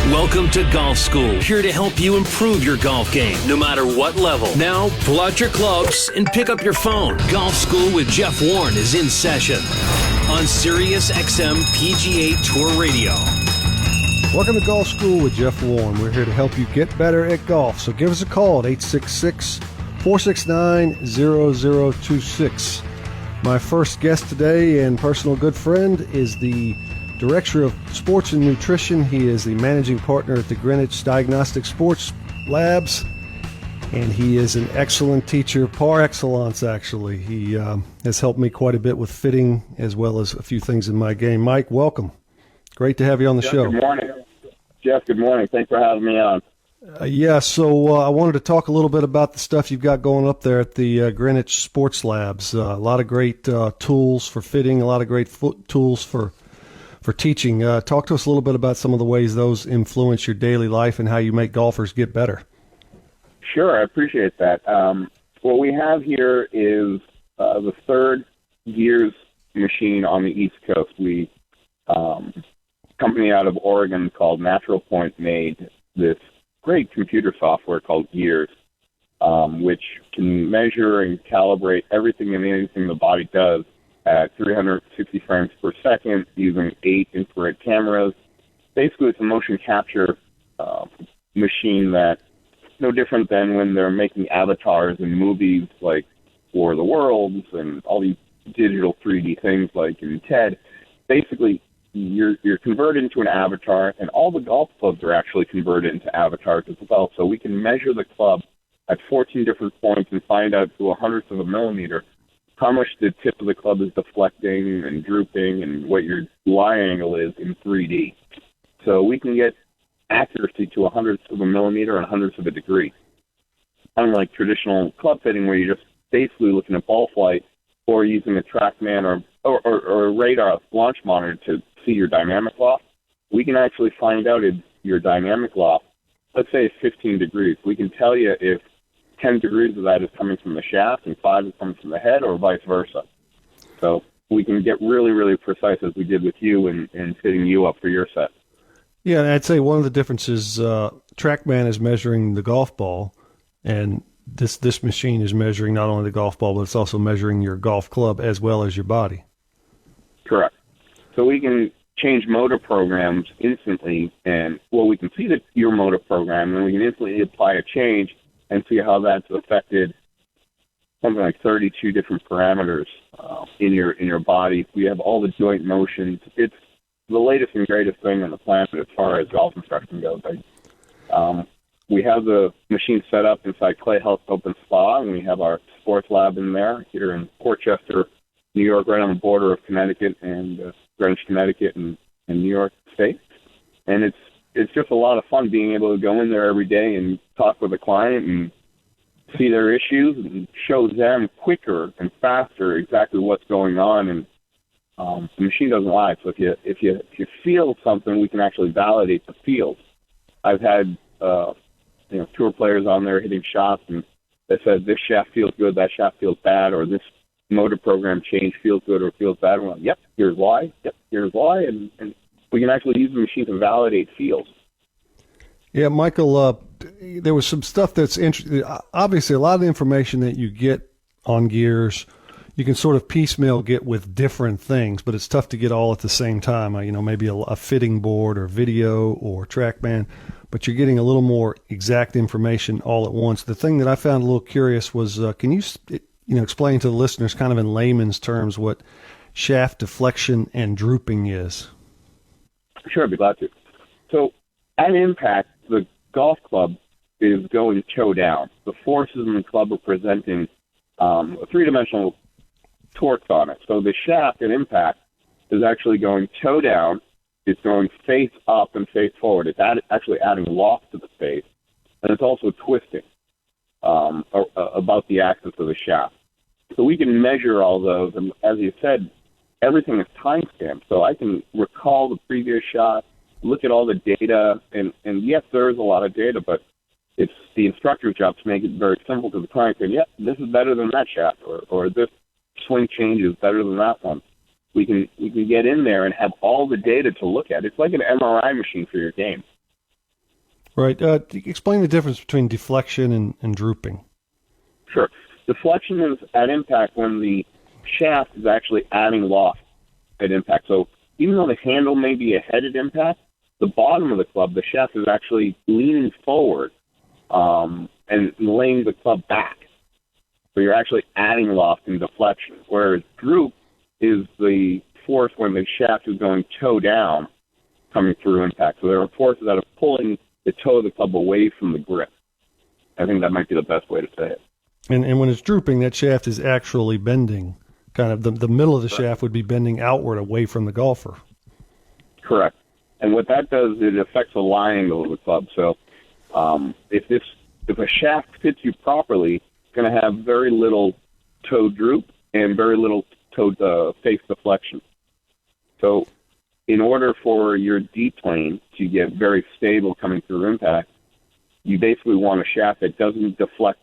Welcome to Golf School, here to help you improve your golf game, no matter what level. Now, pull out your clubs and pick up your phone. Golf School with Jeff Warne is in session on Sirius XM PGA Tour Radio. Welcome to Golf School with Jeff Warne. We're here to help you get better at golf. So give us a call at 866-469-0026. My first guest today and personal good friend is the Director of Sports and Nutrition. He is the managing partner at the Greenwich Diagnostic Sports Labs, and he is an excellent teacher, par excellence, actually. He has helped me quite a bit with fitting as well as a few things in my game. Mike, welcome. Great to have you on the show. Good morning. Jeff, good morning. Thanks for having me on. So I wanted to talk a little bit about the stuff you've got going up there at the Greenwich Sports Labs. A lot of great tools for fitting, a lot of great tools for teaching. Talk to us a little bit about some of the ways those influence your daily life and how you make golfers get better. Sure, I appreciate that. What we have here is the third gears machine on the East Coast. We company out of Oregon called Natural Point made this great computer software called Gears, which can measure and calibrate everything and anything the body does at 360 frames per second using 8 infrared cameras. Basically, it's a motion capture machine that's no different than when they're making avatars in movies like War of the Worlds and all these digital 3D things like in TED. Basically, you're converted into an avatar, and all the golf clubs are actually converted into avatars as well. So we can measure the club at 14 different points and find out to a hundredth of a millimeter how much the tip of the club is deflecting and drooping and what your lie angle is in 3D. So we can get accuracy to a hundredth of a millimeter and a hundredth of a degree. Unlike traditional club fitting where you're just basically looking at ball flight or using a TrackMan or a radar launch monitor to see your dynamic loft, we can actually find out if your dynamic loft, let's say it's 15 degrees. We can tell you if 10 degrees of that is coming from the shaft and 5 is coming from the head or vice versa. So we can get really, really precise as we did with you in fitting you up for your set. Yeah, and I'd say one of the differences, TrackMan is measuring the golf ball, and this machine is measuring not only the golf ball, but it's also measuring your golf club as well as your body. Correct. So we can change motor programs instantly, and we can see your motor program, and we can instantly apply a change and see how that's affected something like 32 different parameters in your body. We have all the joint motions. It's the latest and greatest thing on the planet as far as golf instruction goes. We have the machine set up inside Clay Health Open Spa, and we have our sports lab in there here in Portchester, New York, right on the border of Connecticut and Greenwich, Connecticut, and New York State. And it's just a lot of fun being able to go in there every day and talk with a client and see their issues and show them quicker and faster exactly what's going on. And the machine doesn't lie. So if you feel something, we can actually validate the field. I've had tour players on there hitting shots and they said this shaft feels good, that shaft feels bad, or this motor program change feels good or feels bad. Well, yep, here's why. Yep, here's why, and we can actually use the machine to validate fields. Yeah, Michael, there was some stuff that's interesting. Obviously, a lot of the information that you get on Gears, you can sort of piecemeal get with different things, but it's tough to get all at the same time. Maybe a fitting board or video or TrackMan, but you're getting a little more exact information all at once. The thing that I found a little curious was, can you explain to the listeners kind of in layman's terms what shaft deflection and drooping is? Sure, I'd be glad to. So at impact, the golf club is going toe down. The forces in the club are presenting a three-dimensional torque on it. So the shaft at impact is actually going toe down. It's going face up and face forward. It's actually adding loft to the face, and it's also twisting about the axis of the shaft. So we can measure all those, and as you said, everything is timestamped. So I can recall the previous shot, look at all the data, and yes, there is a lot of data, but it's the instructor's job to make it very simple to the client, saying, yeah, this is better than that shaft, or this swing change is better than that one. We can get in there and have all the data to look at. It's like an MRI machine for your game. Right. Explain the difference between deflection and drooping. Sure. Deflection is at impact when the shaft is actually adding loft at impact. So even though the handle may be ahead at impact, the bottom of the club, the shaft is actually leaning forward and laying the club back. So you're actually adding loft and deflection, whereas droop is the force when the shaft is going toe down coming through impact. So there are forces that are pulling the toe of the club away from the grip. I think that might be the best way to say it. And when it's drooping, that shaft is actually bending. Kind of the middle of the shaft would be bending outward away from the golfer. Correct. And what that does, it affects the lie angle of the club. So if a shaft fits you properly, it's going to have very little toe droop and very little toe face deflection. So in order for your D-plane to get very stable coming through impact, you basically want a shaft that doesn't deflect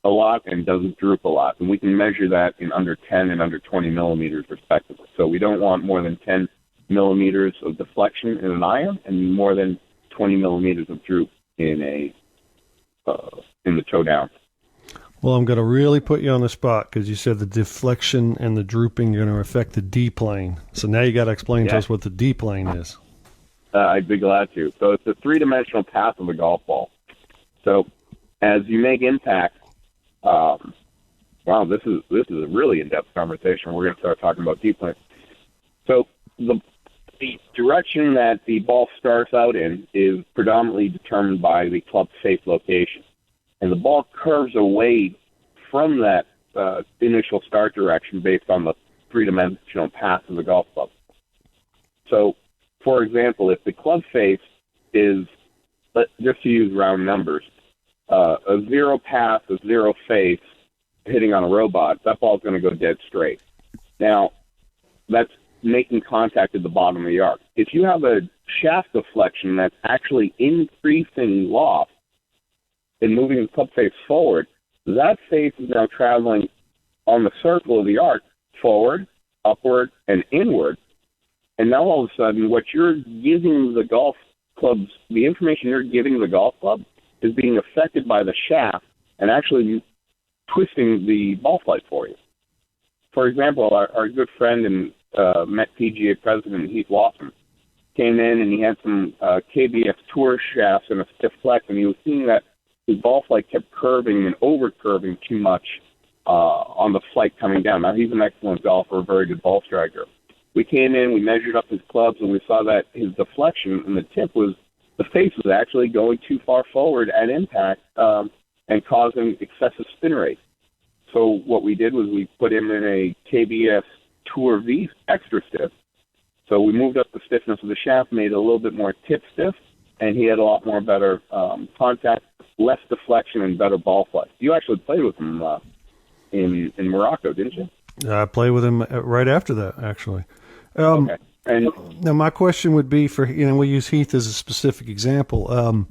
a lot and doesn't droop a lot. And we can measure that in under 10 and under 20 millimeters, respectively. So we don't want more than 10 millimeters of deflection in an iron and more than 20 millimeters of droop in the toe down. Well, I'm going to really put you on the spot because you said the deflection and the drooping are going to affect the D-plane. So now you got to explain to us what the D-plane is. I'd be glad to. So it's a three-dimensional path of a golf ball. So as you make impact, wow, this is a really in-depth conversation. We're going to start talking about D-plane. So the direction that the ball starts out in is predominantly determined by the club face location. And the ball curves away from that initial start direction based on the three-dimensional path of the golf club. So, for example, if the club face is, just to use round numbers, a zero path, a zero face hitting on a robot, that ball's going to go dead straight. Now, that's making contact at the bottom of the arc. If you have a shaft deflection that's actually increasing loft and moving the club face forward, that face is now traveling on the circle of the arc, forward, upward, and inward. And now all of a sudden, what you're giving the golf clubs, the information you're giving the golf club is being affected by the shaft and actually twisting the ball flight for you. For example, our good friend and Met PGA president Heath Lawson came in and he had some KBS tour shafts and a stiff flex, and he was seeing that his ball flight kept curving and over-curving too much on the flight coming down. Now, he's an excellent golfer, a very good ball striker. We came in, we measured up his clubs, and we saw that his deflection and the tip was, the face was actually going too far forward at impact and causing excessive spin rate. So what we did was we put him in a KBS Tour V extra stiff. So we moved up the stiffness of the shaft, made it a little bit more tip stiff, and he had a lot more better contact, less deflection, and better ball flight. You actually played with him in Morocco, didn't you? I played with him right after that, actually. Okay. And now my question would be for, we use Heath as a specific example.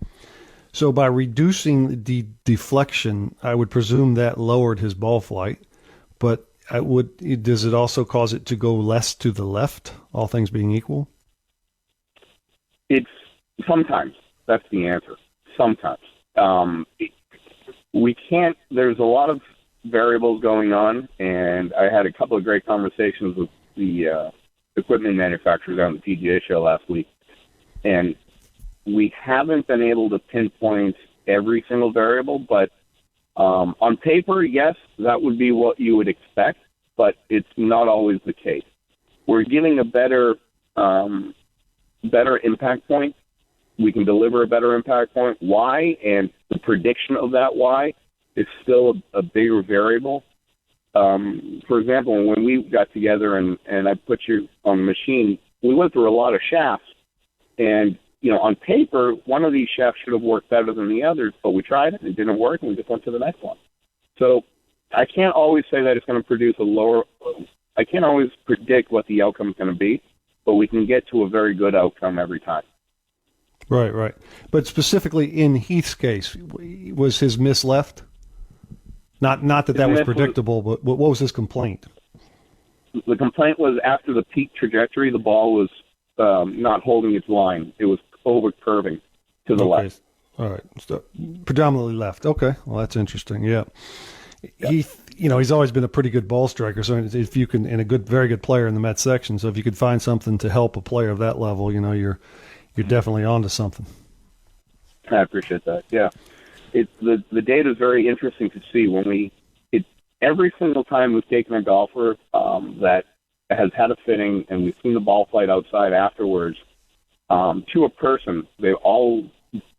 So by reducing the deflection, I would presume that lowered his ball flight, but does it also cause it to go less to the left, all things being equal? It's sometimes. That's the answer. Sometimes. We can't, there's a lot of variables going on, and I had a couple of great conversations with the equipment manufacturers on the PGA show last week, and we haven't been able to pinpoint every single variable, but on paper, yes, that would be what you would expect, but it's not always the case. We're giving a better impact point. We can deliver a better impact point. Why? And the prediction of that why is still a bigger variable. For example, when we got together and I put you on the machine, we went through a lot of shafts. And, on paper, one of these shafts should have worked better than the others, but we tried it, it didn't work, and we just went to the next one. So I can't always say that it's going to produce I can't always predict what the outcome is going to be, but we can get to a very good outcome every time. Right. But specifically in Heath's case, was his miss left? Not that was predictable, but what was his complaint? The complaint was after the peak trajectory, the ball was not holding its line. It was over curving to the left. All right. So predominantly left. Okay. Well, that's interesting. Yeah. Yep. He's always been a pretty good ball striker. So if you can, and very good player in the Met section. So if you could find something to help a player of that level, you're definitely onto something. I appreciate that. Yeah. The data is very interesting to see every single time we've taken a golfer that has had a fitting and we've seen the ball flight outside afterwards, to a person, they've all,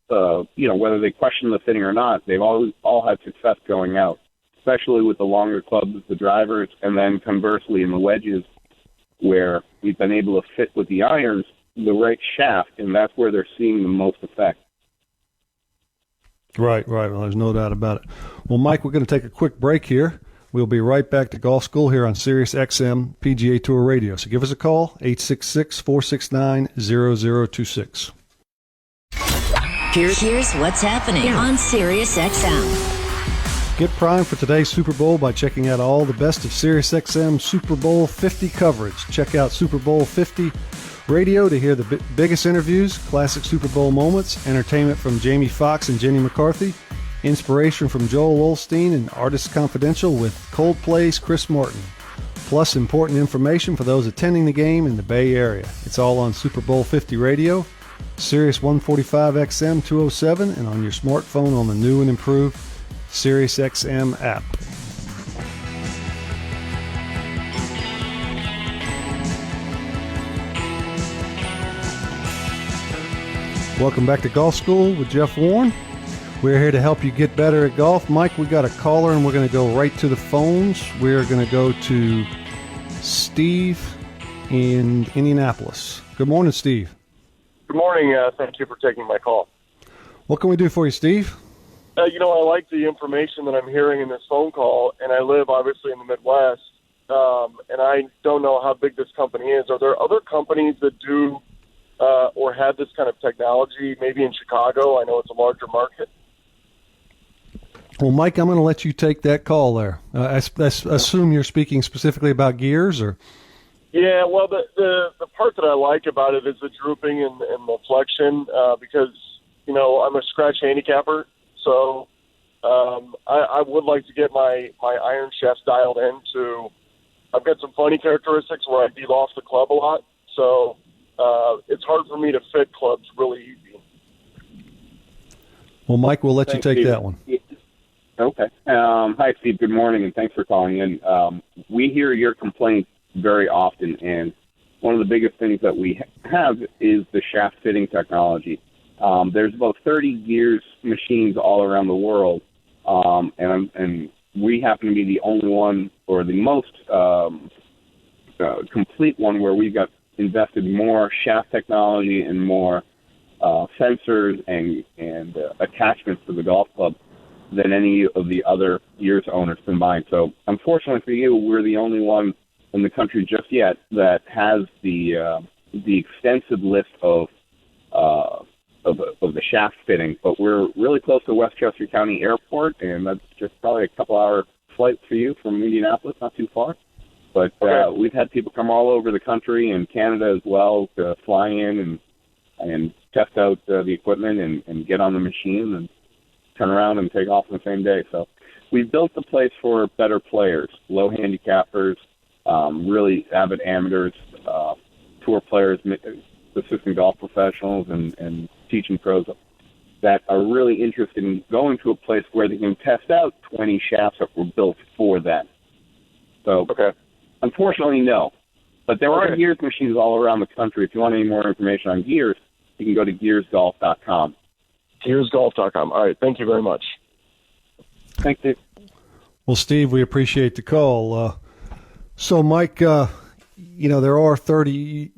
whether they question the fitting or not, they've all had success going out, especially with the longer clubs, the drivers, and then conversely in the wedges where we've been able to fit with the irons the right shaft, and that's where they're seeing the most effect. Right. Well, there's no doubt about it. Well, Mike, we're going to take a quick break here. We'll be right back to Golf School here on Sirius XM PGA Tour Radio. So give us a call, 866-469-0026. Here's what's happening on Sirius XM. Get primed for today's Super Bowl by checking out all the best of Sirius XM Super Bowl 50 coverage. Check out Super Bowl 50 Radio to hear the biggest interviews, classic Super Bowl moments, entertainment from Jamie Foxx and Jenny McCarthy, inspiration from Joel Osteen, and Artist Confidential with Coldplay's Chris Martin. Plus important information for those attending the game in the Bay Area. It's all on Super Bowl 50 Radio, Sirius 145 XM 207, and on your smartphone on the new and improved Sirius XM app. Welcome back to Golf School with Jeff Warne. We're here to help you get better at golf. Mike, we got a caller, and we're going to go right to the phones. We're going to go to Steve in Indianapolis. Good morning, Steve. Good morning. Thank you for taking my call. What can we do for you, Steve? I like the information that I'm hearing in this phone call, and I live, obviously, in the Midwest, and I don't know how big this company is. Are there other companies that do or have this kind of technology, maybe in Chicago? I know it's a larger market. Well, Mike, I'm going to let you take that call there. I assume you're speaking specifically about gears, or? Yeah, well, the part that I like about it is the drooping and the flexion because, I'm a scratch handicapper, so I would like to get my iron shaft dialed into. I've got some funny characteristics where I beat off the club a lot, so it's hard for me to fit clubs really easy. Well, Mike, we'll let you take Steve. that one. Okay. Hi, Steve. Good morning, and thanks for calling in. We hear your complaints very often, and one of the biggest things that we have is the shaft fitting technology. There's about 30 gears machines all around the world, and we happen to be the only one, or the most complete one, where we've got invested more shaft technology and more sensors and attachments to the golf club than any of the other gears owners combined. So unfortunately for you, we're the only one in the country just yet that has the extensive list of the shaft fitting. But we're really close to Westchester County Airport, and that's just probably a couple-hour flight for you from Indianapolis, not too far. But we've had people come all over the country and Canada as well to fly in and test out the equipment and get on the machine and turn around and take off on the same day. So we've built the place for better players, low handicappers, really avid amateurs, tour players, assistant golf professionals, and teaching pros that are really interested in going to a place where they can test out 20 shafts that were built for them. So, unfortunately, no. But there are gears machines all around the country. If you want any more information on gears, you can go to gearsgolf.com. Gearsgolf.com. All right. Thank you very much. Thanks, Steve. Well, Steve, we appreciate the call. So, Mike, there are 30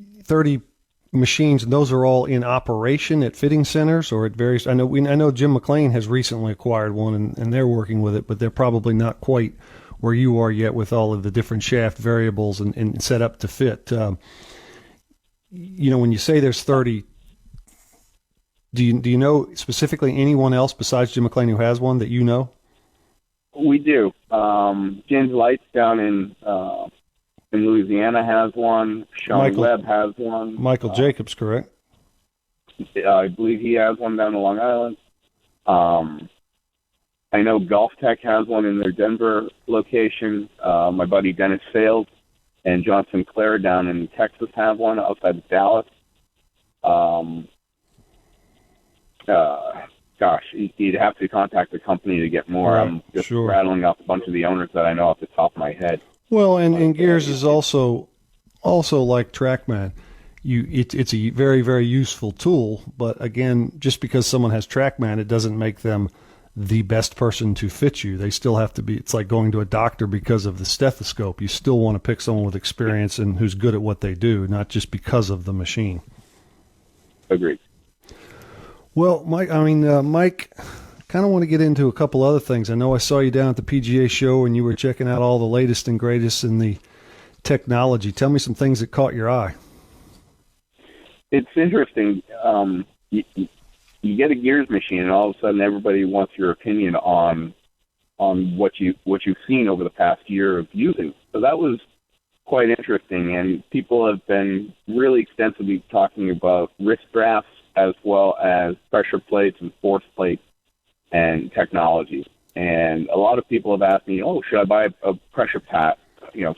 machines, and those are all in operation at fitting centers or at various. I know Jim McLean has recently acquired one, and they're working with it, but they're probably not quite where you are yet with all of the different shaft variables and set up to fit. When you say there's 30, do you know specifically anyone else besides Jim McLean who has one that you know? We do. James Lights down in Louisiana has one. Sean Webb has one. Michael Jacobs, correct? I believe he has one down in Long Island. I know Golf Tech has one in their Denver location. My buddy Dennis Sales and John Sinclair down in Texas have one outside of Dallas. Gosh, you'd have to contact the company to get more. Right, I'm just rattling off a bunch of the owners that I know off the top of my head. Well, and Gears is also like TrackMan. It's a very, very useful tool, but again, just because someone has TrackMan, it doesn't make them the best person to fit you. They still have to be. It's like going to a doctor because of the stethoscope. You still want to pick someone with experience and who's good at what they do, not just because of the machine. Agreed. Well, Mike, Mike, kind of want to get into a couple other things. I know I saw you down at the PGA show and you were checking out all the latest and greatest in the technology. Tell me some things that caught your eye. It's interesting. You get a Gears machine, and all of a sudden, everybody wants your opinion on what you've seen over the past year of using. So that was quite interesting, and people have been really extensively talking about wrist drafts as well as pressure plates and force plates and technology. And a lot of people have asked me, "Oh, should I buy a pressure pad?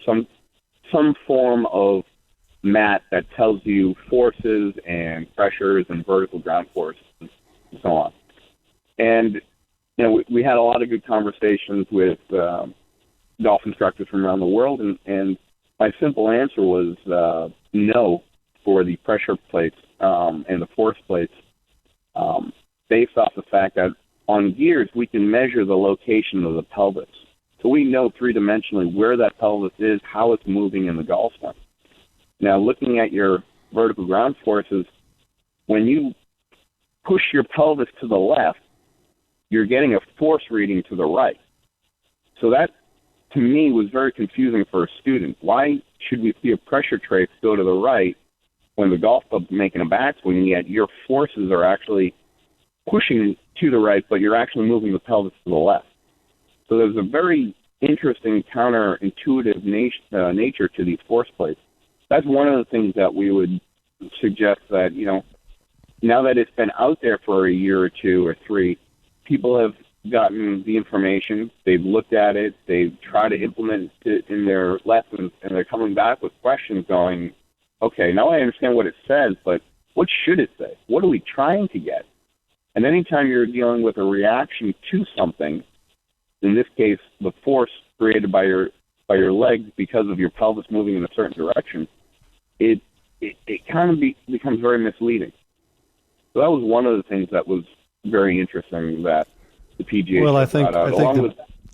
Some form of mat that tells you forces and pressures and vertical ground forces and so on." And we had a lot of good conversations with golf instructors from around the world, and my simple answer was no for the pressure plates and the force plates, based off the fact that on Gears we can measure the location of the pelvis, so we know three-dimensionally where that pelvis is, how it's moving in the golf swing. Now, looking at your vertical ground forces, when you push your pelvis to the left, you're getting a force reading to the right. So that, to me, was very confusing for a student. Why should we see a pressure trace go to the right when the golf club's making a backswing, yet your forces are actually pushing to the right, but you're actually moving the pelvis to the left? So there's a very interesting counterintuitive nature to these force plates. That's one of the things that we would suggest that, now that it's been out there for a year or two or three, people have gotten the information, they've looked at it, they've tried to implement it in their lessons, and they're coming back with questions going, okay, now I understand what it says, but what should it say? What are we trying to get? And anytime you're dealing with a reaction to something, in this case, the force created by your legs because of your pelvis moving in a certain direction, it kind of becomes very misleading. So that was one of the things that was very interesting that the PGA. Well, I think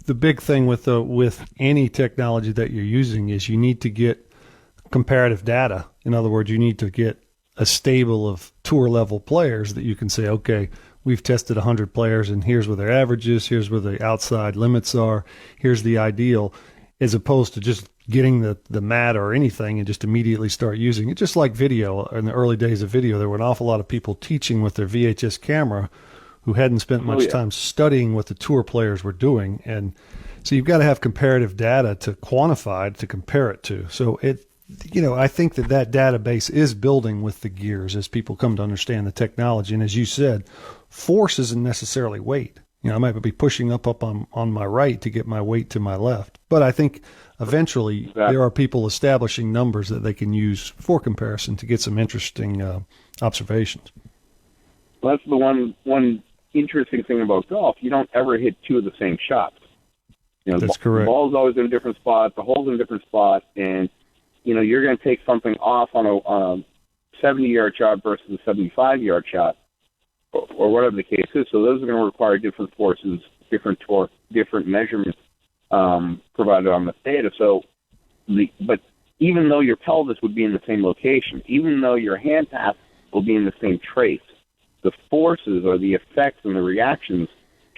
the big thing with any technology that you're using is you need to get comparative data. In other words, you need to get a stable of tour level players that you can say, okay, we've tested 100 players and here's where their average is, here's where the outside limits are, here's the ideal, as opposed to just getting the mat or anything and just immediately start using it. Just like video, in the early days of video, there were an awful lot of people teaching with their VHS camera who hadn't spent much time studying what the tour players were doing. And so you've got to have comparative data to quantify, to compare it to. So I think that database is building with the Gears as people come to understand the technology. And as you said, force isn't necessarily weight. I might be pushing up on my right to get my weight to my left. But I think eventually there are people establishing numbers that they can use for comparison to get some interesting observations. Well, that's the one interesting thing about golf. You don't ever hit two of the same shots. That's correct. The ball's always in a different spot, the hole's in a different spot, and you're going to take something off on a 70-yard shot versus a 75-yard shot, or whatever the case is. So those are going to require different forces, different torque, different measurements provided on the data. So, but even though your pelvis would be in the same location, even though your hand path will be in the same trace, the forces or the effects and the reactions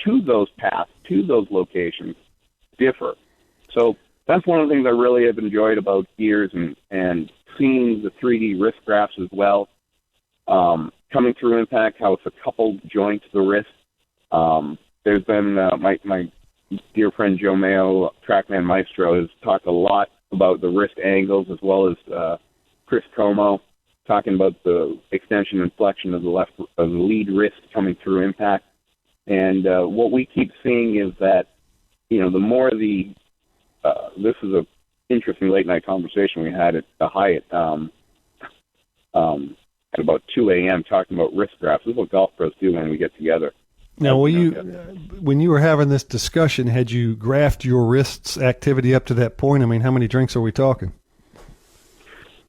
to those paths, to those locations, differ. So that's one of the things I really have enjoyed about Gears and seeing the 3D wrist graphs as well. Coming through impact, how it's a coupled joint to the wrist. There's been my dear friend Joe Mayo, TrackMan Maestro, has talked a lot about the wrist angles, as well as Chris Como talking about the extension and flexion of the lead wrist coming through impact. And what we keep seeing is that, the more this is a interesting late night conversation we had at the Hyatt at about 2 a.m. talking about wrist graphs. This is what golf pros do when we get together. Now, when you were having this discussion, had you graphed your wrists activity up to that point? I mean, how many drinks are we talking?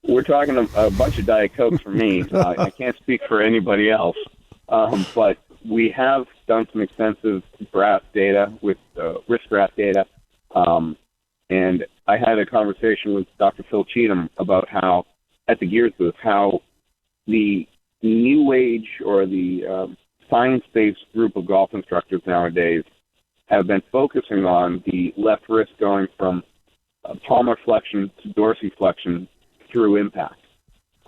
We're talking a bunch of Diet Cokes for me. I can't speak for anybody else. But we have done some extensive graph data with wrist graph data. And I had a conversation with Dr. Phil Cheatham about how, at the Gears booth, how the new age or the science-based group of golf instructors nowadays have been focusing on the left wrist going from palmar flexion to dorsiflexion through impact.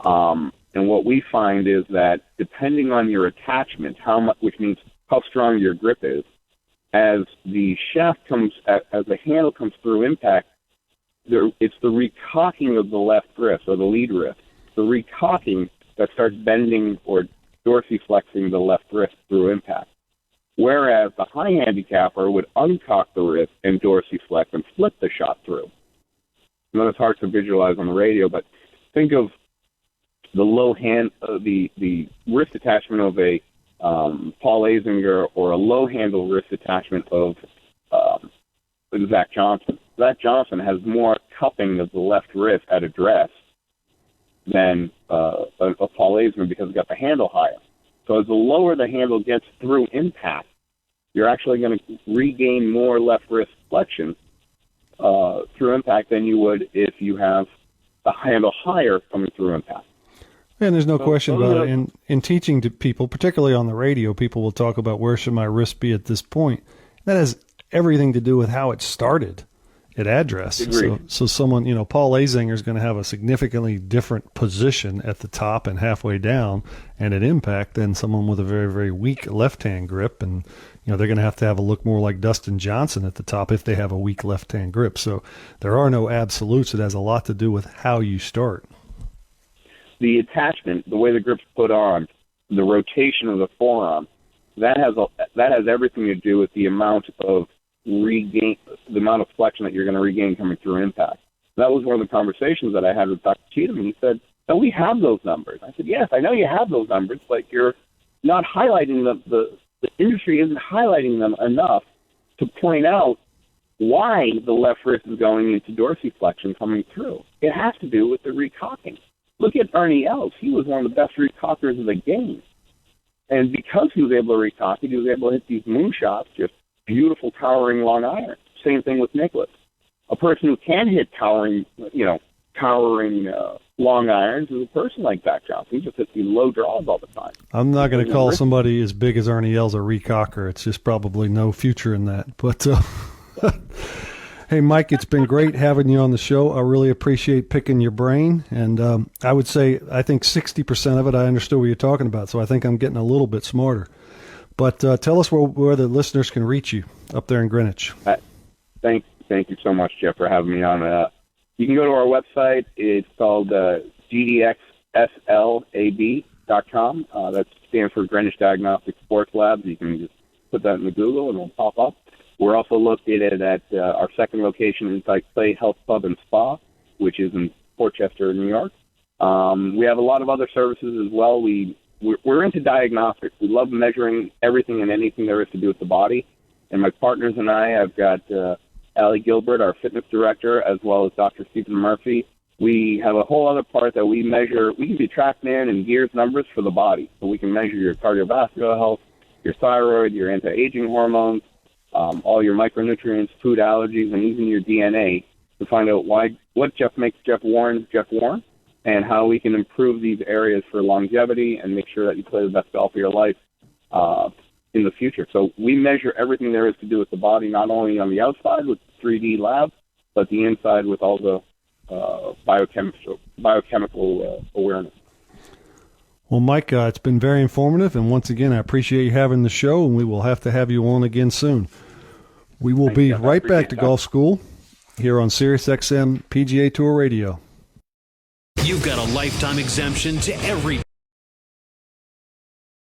And what we find is that depending on your attachment, which means how strong your grip is, as the shaft as the handle comes through impact, it's the recocking of the wrist or the lead wrist, the recocking that starts bending or dorsiflexing the left wrist through impact. Whereas the high handicapper would uncock the wrist and dorsiflex and flip the shot through. I know it's hard to visualize on the radio, but think of the the wrist attachment of a Paul Azinger or a low handle wrist attachment of Zach Johnson. Zach Johnson has more cupping of the left wrist at address than a Paul Azinger because it's got the handle higher. So as the lower the handle gets through impact, you're actually going to regain more left wrist flexion through impact than you would if you have the handle higher coming through impact. And there's no question about it. In teaching to people, particularly on the radio, people will talk about where should my wrist be at this point. That has everything to do with how it started at address. So someone, Paul Azinger is going to have a significantly different position at the top and halfway down and at impact than someone with a very, very weak left-hand grip. And, they're going to have a look more like Dustin Johnson at the top if they have a weak left-hand grip. So there are no absolutes. It has a lot to do with how you start. The attachment, the way the grip's put on, the rotation of the forearm, that has everything to do with the amount of flexion that you're going to regain coming through impact. That was one of the conversations that I had with Dr. Cheatham, and he said, "No, we have those numbers." I said, "Yes, I know you have those numbers, but you're not highlighting them. The industry isn't highlighting them enough to point out why the left wrist is going into dorsiflexion coming through. It has to do with the recocking. Look at Ernie Els. He was one of the best recockers of the game. And because he was able to recock it, he was able to hit these moonshots, just beautiful, towering long irons. Same thing with Nicklaus. A person who can hit towering long irons is a person like Zach Johnson. He just hits these low draws all the time. I'm not going to call somebody as big as Ernie Els a recocker. It's just probably no future in that. But hey, Mike, it's been great having you on the show. I really appreciate picking your brain. And I would say I think 60% of it I understood what you're talking about, so I think I'm getting a little bit smarter. But tell us where the listeners can reach you up there in Greenwich. Thank you so much, Jeff, for having me on. You can go to our website. It's called gdxslab.com. That stands for Greenwich Diagnostic Sports Labs. You can just put that in the Google and it'll pop up. We're also located at our second location inside Clay Health Club and Spa, which is in Port Chester, New York. We have a lot of other services as well. We're into diagnostics. We love measuring everything and anything there is to do with the body. And my partners and I have got Allie Gilbert, our fitness director, as well as Dr. Stephen Murphy. We have a whole other part that we measure. We can do TrackMan and Gears numbers for the body. So we can measure your cardiovascular health, your thyroid, your anti-aging hormones, all your micronutrients, food allergies, and even your DNA to find out what makes Jeff Warne, and how we can improve these areas for longevity and make sure that you play the best golf of your life in the future. So we measure everything there is to do with the body, not only on the outside with 3D lab, but the inside with all the biochemical awareness. Well, Mike, it's been very informative, and once again, I appreciate you having the show, and we will have to have you on again soon. We will be right back to Golf School here on Sirius XM PGA Tour Radio. You've got a lifetime exemption to every